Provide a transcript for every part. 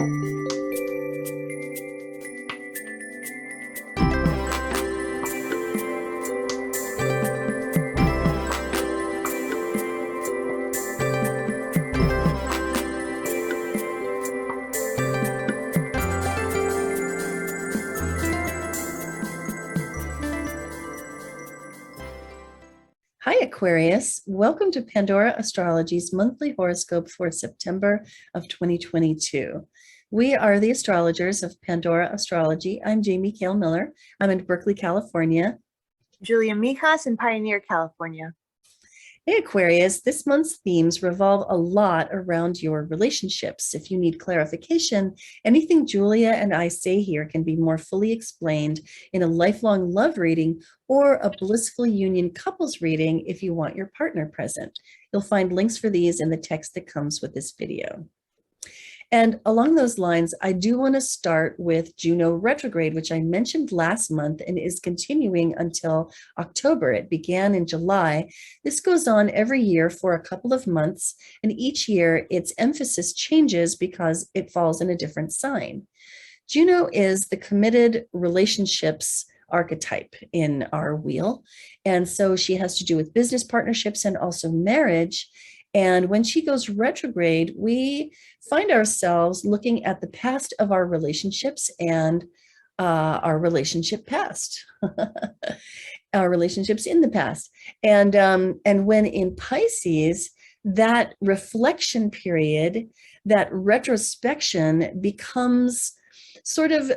Hi, Aquarius. Welcome to Pandora Astrology's monthly horoscope for September of 2022. We are the astrologers of Pandora Astrology. I'm Jamie Kale Miller. I'm in Berkeley, California. Julia Mijas in Pioneer, California. Hey, Aquarius, this month's themes revolve a lot around your relationships. If you need clarification, anything Julia and I say here can be more fully explained in a lifelong love reading or a blissful union couples reading if you want your partner present. You'll find links for these in the text that comes with this video. And along those lines, I do want to start with Juno Retrograde, which I mentioned last month and is continuing until October. It began in July. This goes on every year for a couple of months, and each year its emphasis changes because it falls in a different sign. Juno is the committed relationships archetype in our wheel, and so she has to do with business partnerships and also marriage. And when she goes retrograde, we find ourselves looking at the past of our relationships and our relationship past, our relationships in the past. And when in Pisces, that reflection period, that retrospection becomes sort of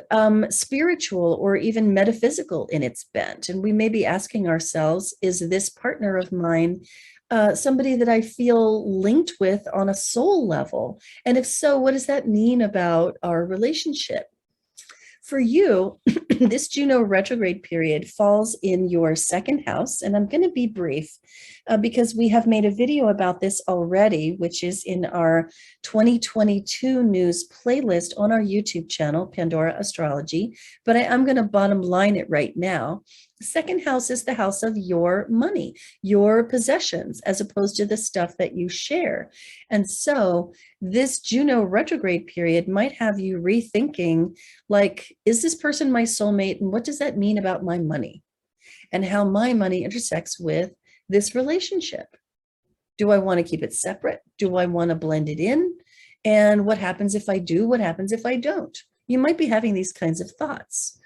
spiritual or even metaphysical in its bent. And we may be asking ourselves, is this partner of mine somebody that I feel linked with on a soul level? And if so, what does that mean about our relationship? For you, this Juno retrograde period falls in your second house, and I'm going to be brief because we have made a video about this already, which is in our 2022 news playlist on our YouTube channel, Pandora Astrology, but I'm going to bottom line it right now. The second house is the house of your money, your possessions, as opposed to the stuff that you share. And so this Juno retrograde period might have you rethinking, like, is this person my soulmate? And what does that mean about my money and how my money intersects with this relationship? Do I want to keep it separate? Do I want to blend it in? And what happens if I do? What happens if I don't? You might be having these kinds of thoughts.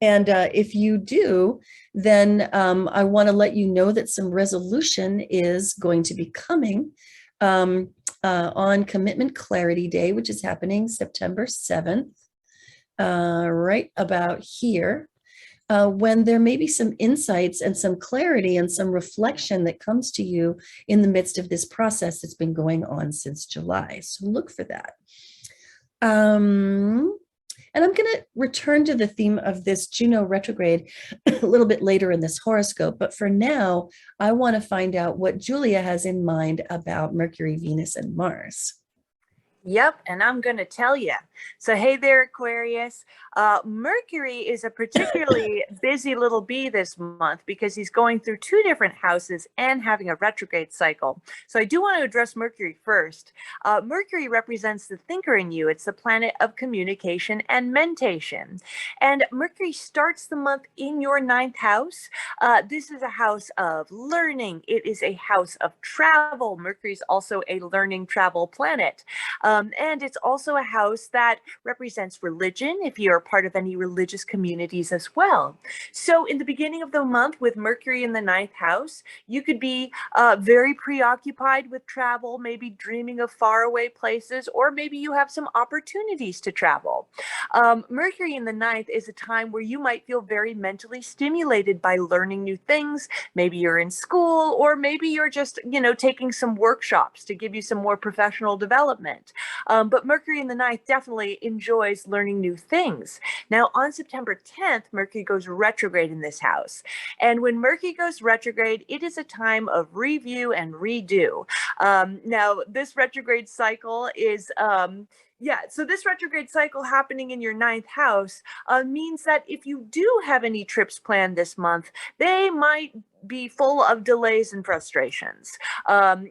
And if you do, then I want to let you know that some resolution is going to be coming on Commitment Clarity Day, which is happening September 7th, right about here, when there may be some insights and some clarity and some reflection that comes to you in the midst of this process that's been going on since July. So look for that. And I'm going to return to the theme of this Juno retrograde a little bit later in this horoscope. But for now, I want to find out what Julia has in mind about Mercury, Venus, and Mars. Yep, and I'm going to tell you. So, hey there, Aquarius. Mercury is a particularly busy little bee this month because he's going through two different houses and having a retrograde cycle. So I do want to address Mercury first. Mercury represents the thinker in you. It's the planet of communication and mentation. And Mercury starts the month in your ninth house. This is a house of learning. It is a house of travel. Mercury is also a learning travel planet. And it's also a house that represents religion, if you're a part of any religious communities as well. So in the beginning of the month with Mercury in the ninth house, you could be very preoccupied with travel, maybe dreaming of faraway places, or maybe you have some opportunities to travel. Mercury in the ninth is a time where you might feel very mentally stimulated by learning new things. Maybe you're in school, or maybe you're just, taking some workshops to give you some more professional development. But Mercury in the ninth definitely enjoys learning new things. Now, on September 10th, Mercury goes retrograde in this house. And when Mercury goes retrograde, it is a time of review and redo. Now, this retrograde cycle is... so this retrograde cycle happening in your ninth house means that if you do have any trips planned this month, they might be full of delays and frustrations.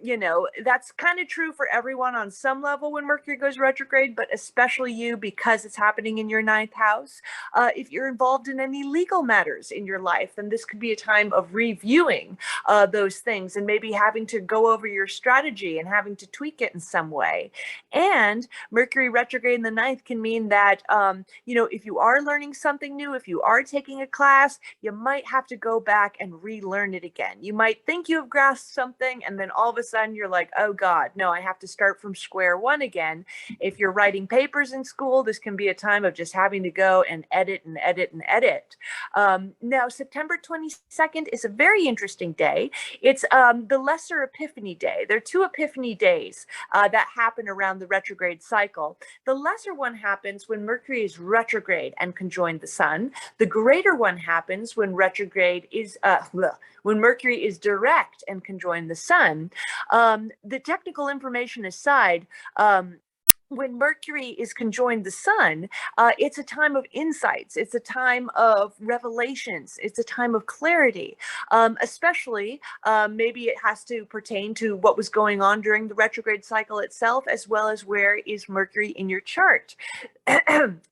You know, that's kind of true for everyone on some level when Mercury goes retrograde, but especially you because it's happening in your ninth house. If you're involved in any legal matters in your life, then this could be a time of reviewing those things and maybe having to go over your strategy and having to tweak it in some way. And Mercury retrograde in the ninth can mean that, you know, if you are learning something new, if you are taking a class, you might have to go back and relearn it again. You might think you have grasped something, and then all of a sudden you're like, oh God, no, I have to start from square one again. If you're writing papers in school, this can be a time of just having to go and edit and edit and edit. Now, September 22nd is a very interesting day. It's the Lesser Epiphany Day. There are two Epiphany days that happen around the retrograde cycle. The lesser one happens when Mercury is retrograde and conjoined the sun. The greater one happens when retrograde is when Mercury is direct and conjoined the sun. The technical information aside, when Mercury is conjoined the sun, it's a time of insights. It's a time of revelations. It's a time of clarity, especially maybe it has to pertain to what was going on during the retrograde cycle itself, as well as where is Mercury in your chart.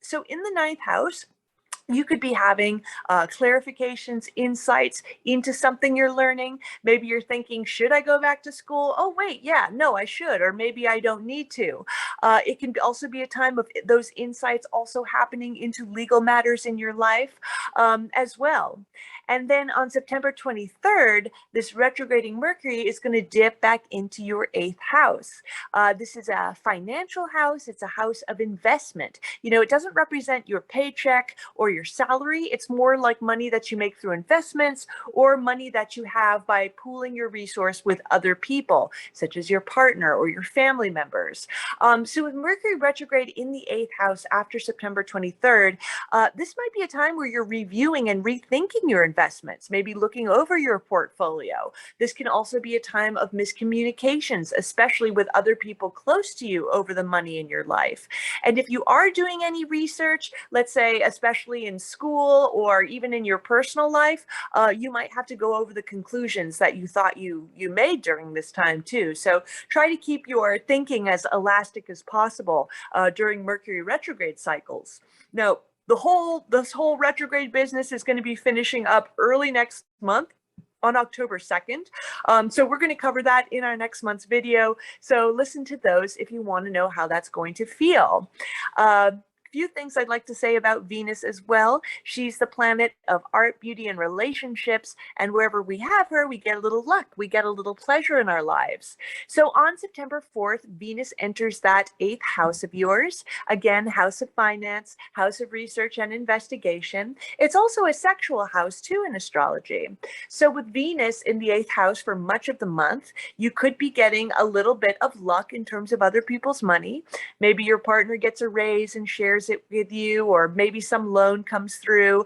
So in the ninth house, you could be having clarifications, insights into something you're learning. Maybe you're thinking, should I go back to school? Oh, wait, yeah, no, I should, or maybe I don't need to. It can also be a time of those insights also happening into legal matters in your life as well. And then on September 23rd, this retrograding Mercury is going to dip back into your eighth house. This is a financial house. It's a house of investment. You know, it doesn't represent your paycheck or your salary. It's more like money that you make through investments or money that you have by pooling your resource with other people, such as your partner or your family members. So with Mercury retrograde in the eighth house after September 23rd, this might be a time where you're reviewing and rethinking your investments, maybe looking over your portfolio. This can also be a time of miscommunications, especially with other people close to you over the money in your life. And if you are doing any research, let's say, especially in school or even in your personal life, you might have to go over the conclusions that you thought you made during this time too. So try to keep your thinking as elastic as possible during Mercury retrograde cycles. Now, this whole retrograde business is going to be finishing up early next month on October 2nd. So we're going to cover that in our next month's video. So listen to those if you want to know how that's going to feel. Few things I'd like to say about Venus as well. She's the planet of art, beauty, and relationships. And wherever we have her, we get a little luck. We get a little pleasure in our lives. So on September 4th, Venus enters that eighth house of yours. Again, house of finance, house of research and investigation. It's also a sexual house too in astrology. So with Venus in the eighth house for much of the month, you could be getting a little bit of luck in terms of other people's money. Maybe your partner gets a raise and shares it with you, or maybe some loan comes through.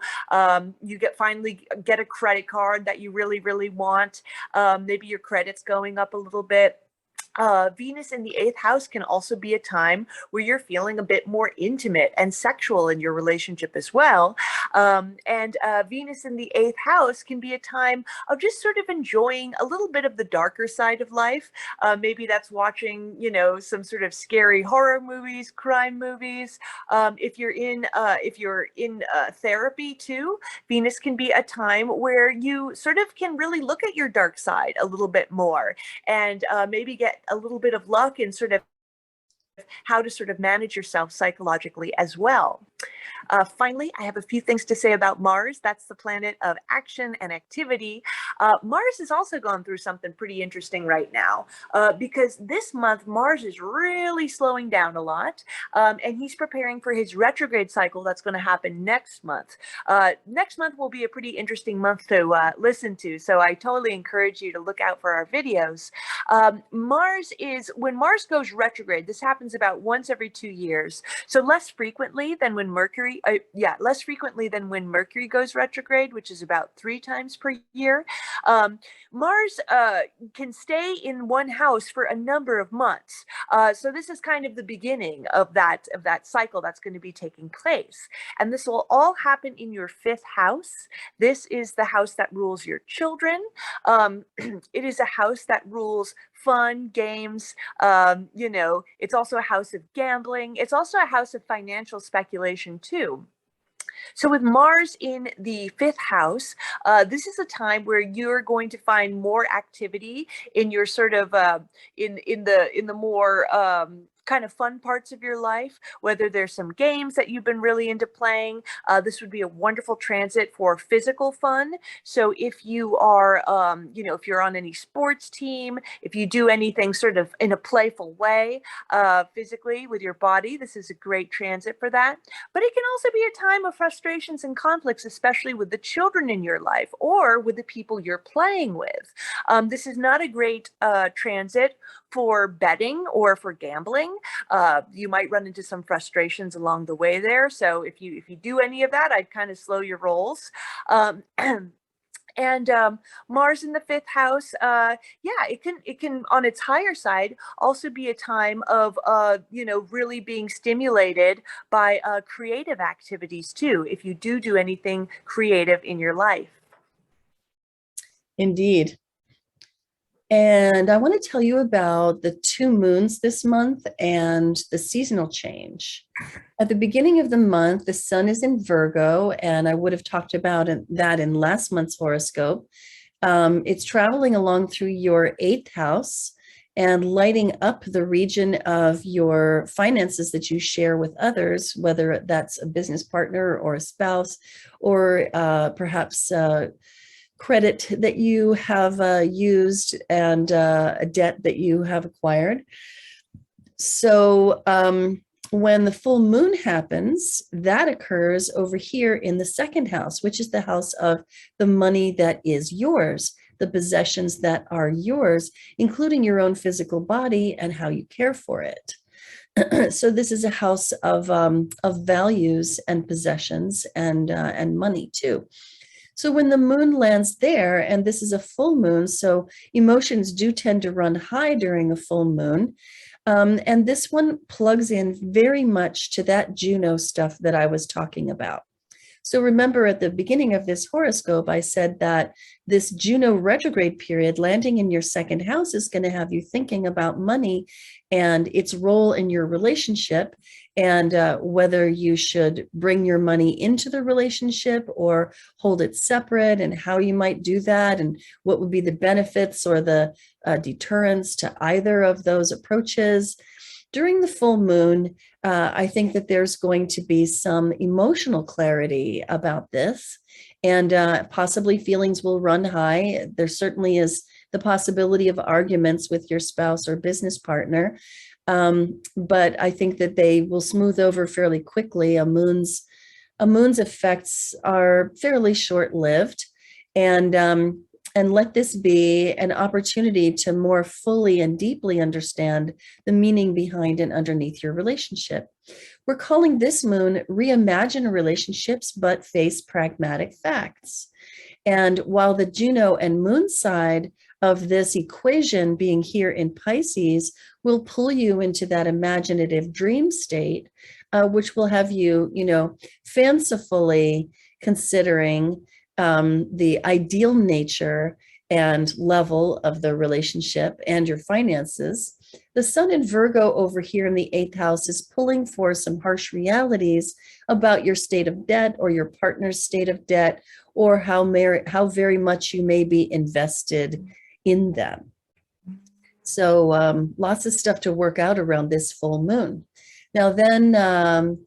You finally get a credit card that you really want. Maybe your credit's going up a little bit. Venus in the eighth house can also be a time where you're feeling a bit more intimate and sexual in your relationship as well. And Venus in the eighth house can be a time of just sort of enjoying a little bit of the darker side of life. Maybe that's watching, you know, some sort of scary horror movies, crime movies. If you're in therapy too, Venus can be a time where you sort of can really look at your dark side a little bit more and maybe get a little bit of luck in sort of how to sort of manage yourself psychologically as well. Finally, I have a few things to say about Mars. That's the planet of action and activity. Mars has also gone through something pretty interesting right now because this month Mars is really slowing down a lot and he's preparing for his retrograde cycle that's going to happen next month. Next month will be a pretty interesting month to listen to, so I totally encourage you to look out for our videos. When Mars goes retrograde, this happens about once every 2 years, so less frequently than when Mercury, less frequently than when Mercury goes retrograde, which is about 3 times per year. Mars can stay in one house for a number of months. So this is kind of the beginning of that cycle that's going to be taking place. And this will all happen in your 5th house. This is the house that rules your children. It is a house that rules fun, games. It's also a house of gambling. It's also a house of financial speculation too. So with Mars in the 5th house, this is a time where you're going to find more activity in your sort of in the more kind of fun parts of your life, whether there's some games that you've been really into playing. This would be a wonderful transit for physical fun. So if you are, if you're on any sports team, if you do anything sort of in a playful way, physically with your body, this is a great transit for that. But it can also be a time of frustrations and conflicts, especially with the children in your life or with the people you're playing with. This is not a great transit for betting or for gambling. You might run into some frustrations along the way there. So if you do any of that, I'd kind of slow your rolls. And Mars in the 5th house, it can on its higher side also be a time of really being stimulated by creative activities too, if you do anything creative in your life. Indeed. And I want to tell you about the 2 moons this month and the seasonal change. At the beginning of the month, the sun is in Virgo, and I would have talked about that in last month's horoscope. It's traveling along through your 8th house and lighting up the region of your finances that you share with others, whether that's a business partner or a spouse, or perhaps credit that you have used and a debt that you have acquired. So when the full moon happens, that occurs over here in the 2nd house, which is the house of the money that is yours, the possessions that are yours, including your own physical body and how you care for it. So this is a house of values and possessions and money too. So when the moon lands there, and this is a full moon, so emotions do tend to run high during a full moon. And this one plugs in very much to that Juno stuff that I was talking about. So remember at the beginning of this horoscope, I said that this Juno retrograde period landing in your 2nd house is going to have you thinking about money and its role in your relationship, and whether you should bring your money into the relationship or hold it separate, and how you might do that, and what would be the benefits or the deterrents to either of those approaches. During the full moon, I think that there's going to be some emotional clarity about this, and possibly feelings will run high. There certainly is the possibility of arguments with your spouse or business partner, but I think that they will smooth over fairly quickly. A moon's effects are fairly short-lived, and let this be an opportunity to more fully and deeply understand the meaning behind and underneath your relationship. We're calling this moon Reimagine Relationships, but Face Pragmatic Facts. And while the Juno and moon side of this equation being here in Pisces will pull you into that imaginative dream state, which will have you, fancifully considering the ideal nature and level of the relationship and your finances. The sun in Virgo over here in the 8th house is pulling for some harsh realities about your state of debt or your partner's state of debt, or how very much you may be invested in them. So lots of stuff to work out around this full moon. Now then,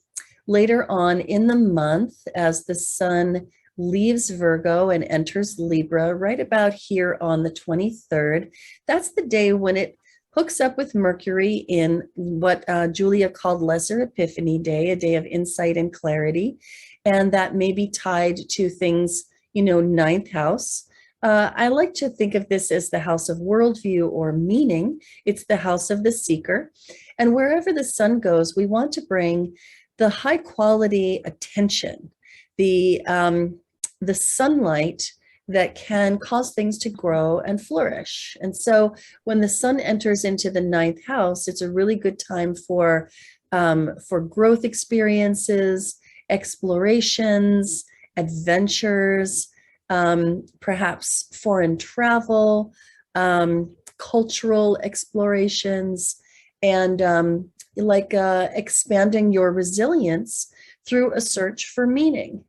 later on in the month, as the sun leaves Virgo and enters Libra, right about here on the 23rd, that's the day when it hooks up with Mercury in what Julia called Lesser Epiphany Day, a day of insight and clarity. And that may be tied to things, 9th house. I like to think of this as the house of worldview or meaning. It's the house of the seeker. And wherever the sun goes, we want to bring the high quality attention, the sunlight that can cause things to grow and flourish. And so when the sun enters into the ninth house, it's a really good time for growth experiences, explorations, adventures, perhaps foreign travel, cultural explorations, and expanding your resilience through a search for meaning.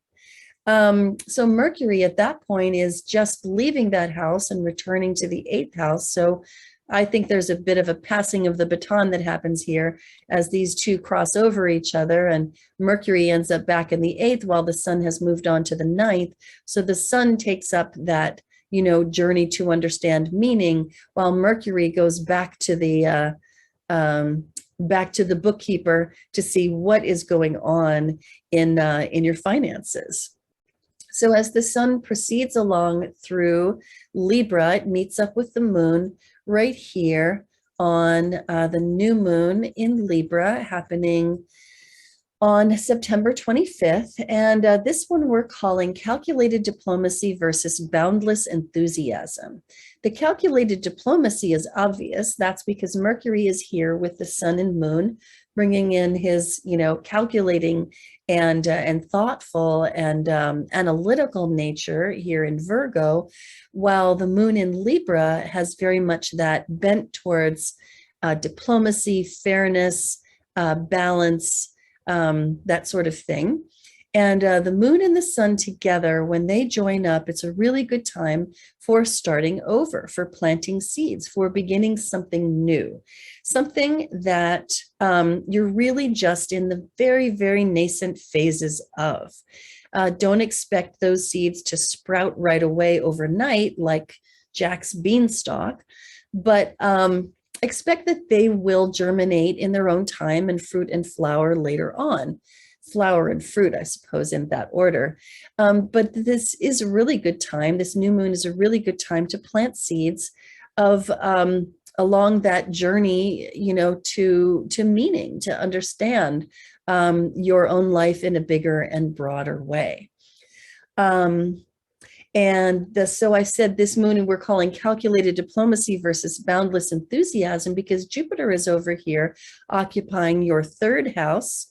So Mercury at that point is just leaving that house and returning to the eighth house. So I think there's a bit of a passing of the baton that happens here as these two cross over each other, and Mercury ends up back in the eighth while the sun has moved on to the ninth. So the sun takes up that, journey to understand meaning, while Mercury goes back to the bookkeeper to see what is going on in your finances. So as the sun proceeds along through Libra, it meets up with the moon right here on the new moon in Libra, happening on September 25th. And this one we're calling calculated diplomacy versus boundless enthusiasm. The calculated diplomacy is obvious. That's because Mercury is here with the sun and moon, bringing in his, calculating and thoughtful and analytical nature here in Virgo, while the moon in Libra has very much that bent towards diplomacy, fairness, balance, that sort of thing. And the moon and the sun together, when they join up, it's a really good time for starting over, for planting seeds, for beginning something new, something that you're really just in the very, very nascent phases of. Don't expect those seeds to sprout right away overnight like Jack's beanstalk, but expect that they will germinate in their own time and fruit and flower later on. Flower and fruit, I suppose, in that order. But this is a really good time. This new moon is a really good time to plant seeds of along that journey, to meaning, to understand your own life in a bigger and broader way. So I said this moon we're calling calculated diplomacy versus boundless enthusiasm because Jupiter is over here occupying your third house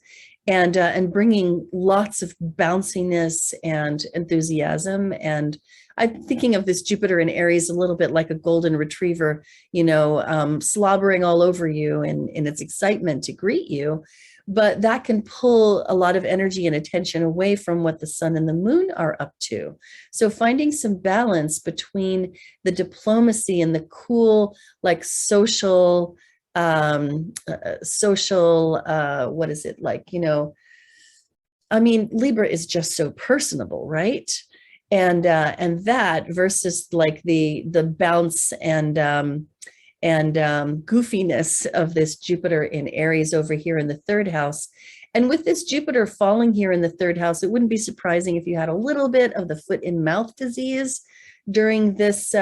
and bringing lots of bounciness and enthusiasm. And I'm thinking of this Jupiter in Aries a little bit like a golden retriever, slobbering all over you in its excitement to greet you. But that can pull a lot of energy and attention away from what the sun and the moon are up to. So finding some balance between the diplomacy and the cool, like social, what is it like, Libra is just so personable, right? And that versus like the bounce and goofiness of this Jupiter in Aries over here in the third house. And with this Jupiter falling here in the third house, it wouldn't be surprising if you had a little bit of the foot and mouth disease during this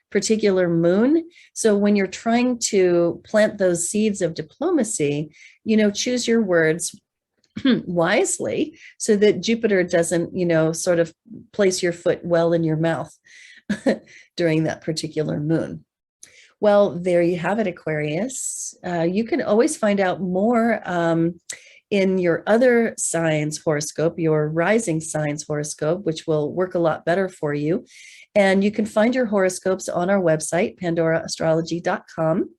particular moon. So when you're trying to plant those seeds of diplomacy, choose your words wisely so that Jupiter doesn't, sort of place your foot well in your mouth during that particular moon. Well, there you have it, Aquarius. You can always find out more in your other signs horoscope, your rising signs horoscope, which will work a lot better for you. And you can find your horoscopes on our website, pandoraastrology.com,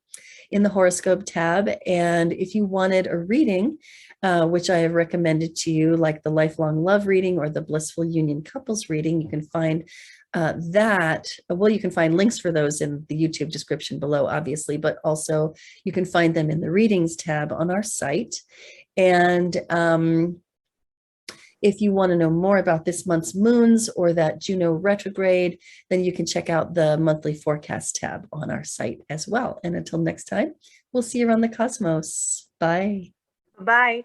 in the horoscope tab. And if you wanted a reading, which I have recommended to you, like the lifelong love reading or the blissful union couples reading, you can find you can find links for those in the YouTube description below, obviously, but also you can find them in the readings tab on our site. And if you want to know more about this month's moons or that Juno retrograde, then you can check out the monthly forecast tab on our site as well. And until next time, we'll see you around the cosmos. Bye. Bye.